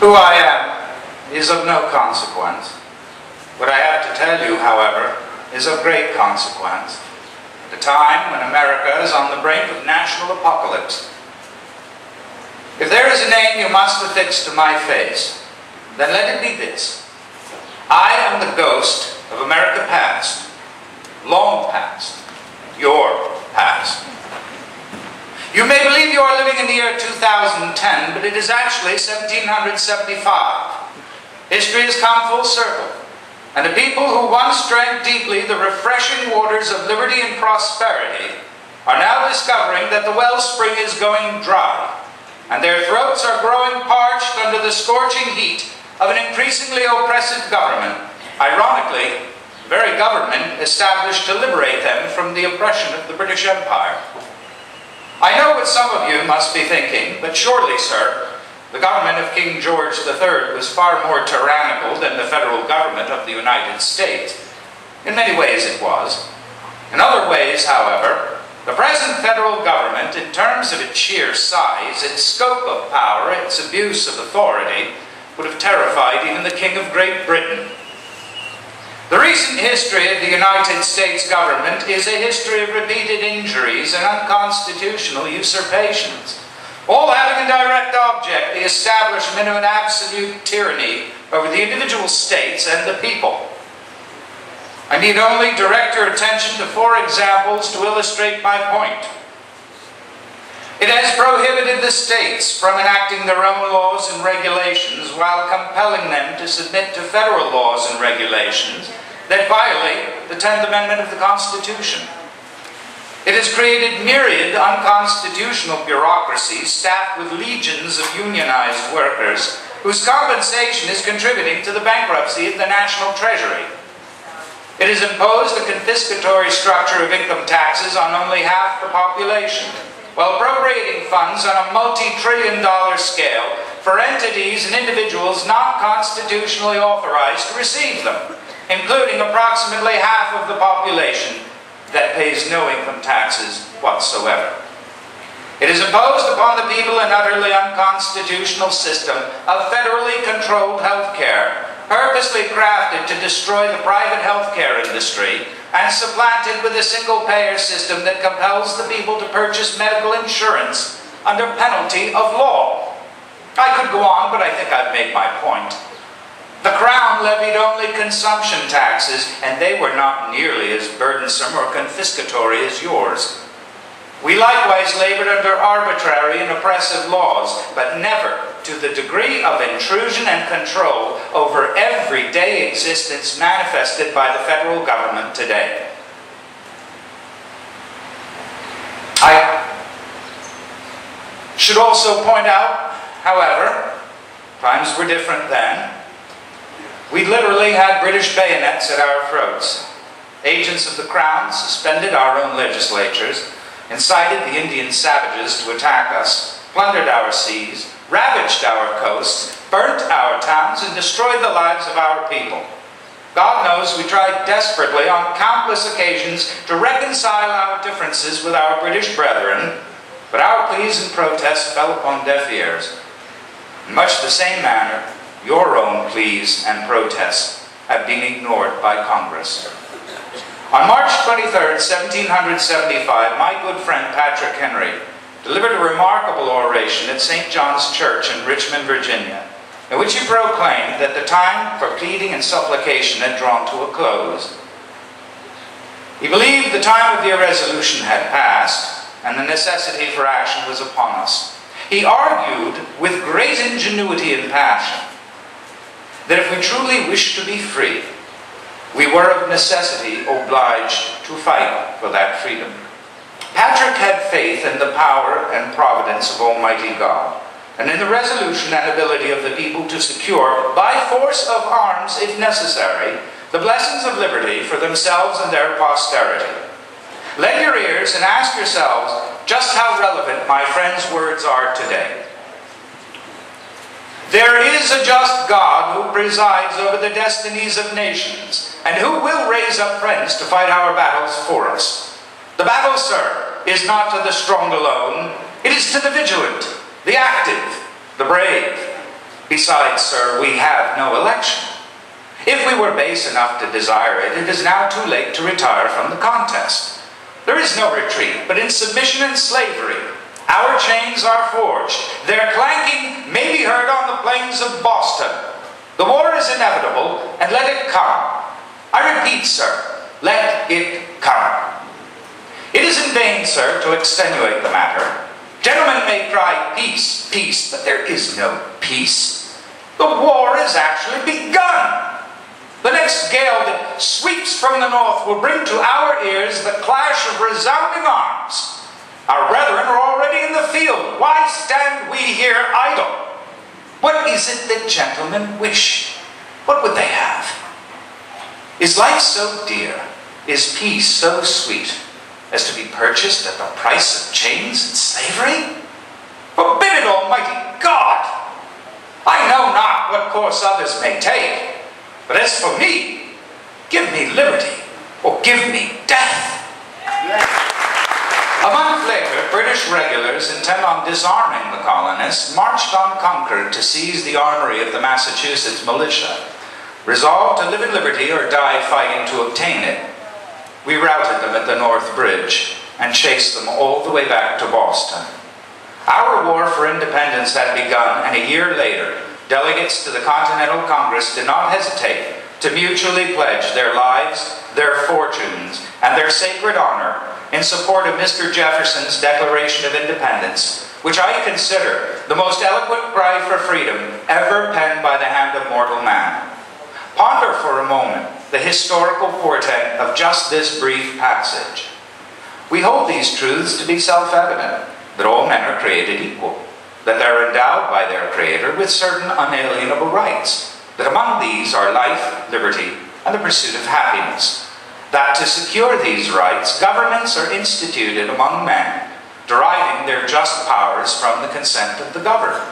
Who I am is of no consequence. What I have to tell you, however, is of great consequence. At a time when America is on the brink of national apocalypse. If there is a name you must affix to my face, then let it be this. I am the ghost of America past, long past, your past. You may believe you are living in the year 2010, but it is actually 1775. History has come full circle, and the people who once drank deeply the refreshing waters of liberty and prosperity are now discovering that the wellspring is going dry, and their throats are growing parched under the scorching heat of an increasingly oppressive government, ironically, the very government established to liberate them from the oppression of the British Empire. I know what some of you must be thinking, but surely, sir, the government of King George III was far more tyrannical than the federal government of the United States. In many ways it was. In other ways, however, the present federal government, in terms of its sheer size, its scope of power, its abuse of authority, would have terrified even the King of Great Britain. The recent history of the United States government is a history of repeated injuries and unconstitutional usurpations, all having a direct object, the establishment of an absolute tyranny over the individual states and the people. I need only direct your attention to 4 examples to illustrate my point. It has prohibited the states from enacting their own laws and regulations while compelling them to submit to federal laws and regulations that violate the 10th Amendment of the Constitution. It has created myriad unconstitutional bureaucracies staffed with legions of unionized workers whose compensation is contributing to the bankruptcy of the national treasury. It has imposed a confiscatory structure of income taxes on only half the population, while appropriating funds on a multi-trillion-dollar scale for entities and individuals not constitutionally authorized to receive them, including approximately half of the population that pays no income taxes whatsoever. It has imposed upon the people an utterly unconstitutional system of federally controlled health care, purposely crafted to destroy the private health care industry and supplanted with a single-payer system that compels the people to purchase medical insurance under penalty of law. I could go on, but I think I've made my point. The Crown levied only consumption taxes, and they were not nearly as burdensome or confiscatory as yours. We likewise labored under arbitrary and oppressive laws, but never to the degree of intrusion and control over everyday existence manifested by the federal government today. I should also point out, however, times were different then. We literally had British bayonets at our throats. Agents of the Crown suspended our own legislatures, incited the Indian savages to attack us, plundered our seas, ravaged our coasts, burnt our towns, and destroyed the lives of our people. God knows we tried desperately on countless occasions to reconcile our differences with our British brethren, but our pleas and protests fell upon deaf ears. In much the same manner, your own pleas and protests have been ignored by Congress. On March 23, 1775, my good friend Patrick Henry delivered a remarkable oration at St. John's Church in Richmond, Virginia, in which he proclaimed that the time for pleading and supplication had drawn to a close. He believed the time of the irresolution had passed, and the necessity for action was upon us. He argued with great ingenuity and passion that if we truly wished to be free, we were of necessity obliged to fight for that freedom. Patrick had faith in the power and providence of Almighty God, and in the resolution and ability of the people to secure, by force of arms if necessary, the blessings of liberty for themselves and their posterity. Lend your ears and ask yourselves just how relevant my friend's words are today. There is a just God who presides over the destinies of nations, and who will raise up friends to fight our battles for us. The battle, sir, is not to the strong alone. It is to the vigilant, the active, the brave. Besides, sir, we have no election. If we were base enough to desire it, it is now too late to retire from the contest. There is no retreat, but in submission and slavery. Our chains are forged. Their clanking may be heard on the plains of Boston. The war is inevitable, and let it come. I repeat, sir, let it come. It is in vain, sir, to extenuate the matter. Gentlemen may cry peace, peace, but there is no peace. The war is actually begun. The next gale that sweeps from the north will bring to our ears the clash of resounding arms. Our brethren are already in the field. Why stand we here idle? What is it that gentlemen wish? What would they have? Is life so dear? Is peace so sweet as to be purchased at the price of chains and slavery? Forbid it, Almighty God! I know not what course others may take, but as for me, give me liberty or give me death. A month later, British regulars, intent on disarming the colonists, marched on Concord to seize the armory of the Massachusetts militia, resolved to live in liberty or die fighting to obtain it. We routed them at the North Bridge and chased them all the way back to Boston. Our war for independence had begun, and a year later, delegates to the Continental Congress did not hesitate to mutually pledge their lives, their fortunes, and their sacred honor in support of Mr. Jefferson's Declaration of Independence, which I consider the most eloquent cry for freedom ever penned by the hand of mortal man. Ponder for a moment the historical portent of just this brief passage. We hold these truths to be self-evident, that all men are created equal, that they are endowed by their Creator with certain unalienable rights, that among these are life, liberty, and the pursuit of happiness, that to secure these rights, governments are instituted among men, deriving their just powers from the consent of the governed,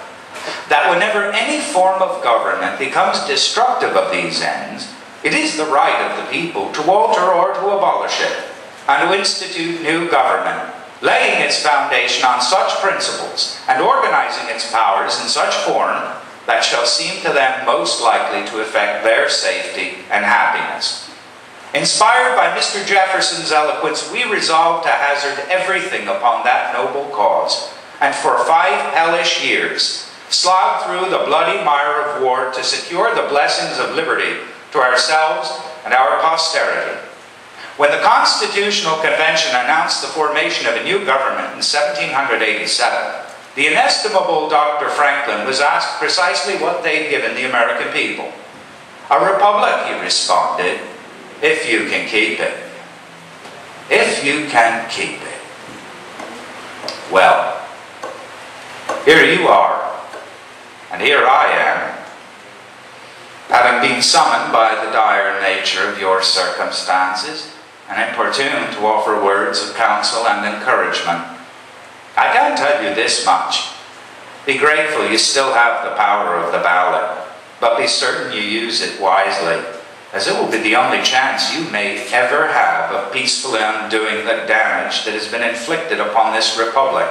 that whenever any form of government becomes destructive of these ends, it is the right of the people to alter or to abolish it, and to institute new government, laying its foundation on such principles, and organizing its powers in such form that shall seem to them most likely to effect their safety and happiness. Inspired by Mr. Jefferson's eloquence, we resolved to hazard everything upon that noble cause, and for 5 hellish years, slog through the bloody mire of war to secure the blessings of liberty to ourselves and our posterity. When the Constitutional Convention announced the formation of a new government in 1787, the inestimable Dr. Franklin was asked precisely what they'd given the American people. A republic, he responded, if you can keep it. If you can keep it. Well, here you are, and here I am, having been summoned by the dire nature of your circumstances, and importuned to offer words of counsel and encouragement. I can tell you this much. Be grateful you still have the power of the ballot, but be certain you use it wisely, as it will be the only chance you may ever have of peacefully undoing the damage that has been inflicted upon this republic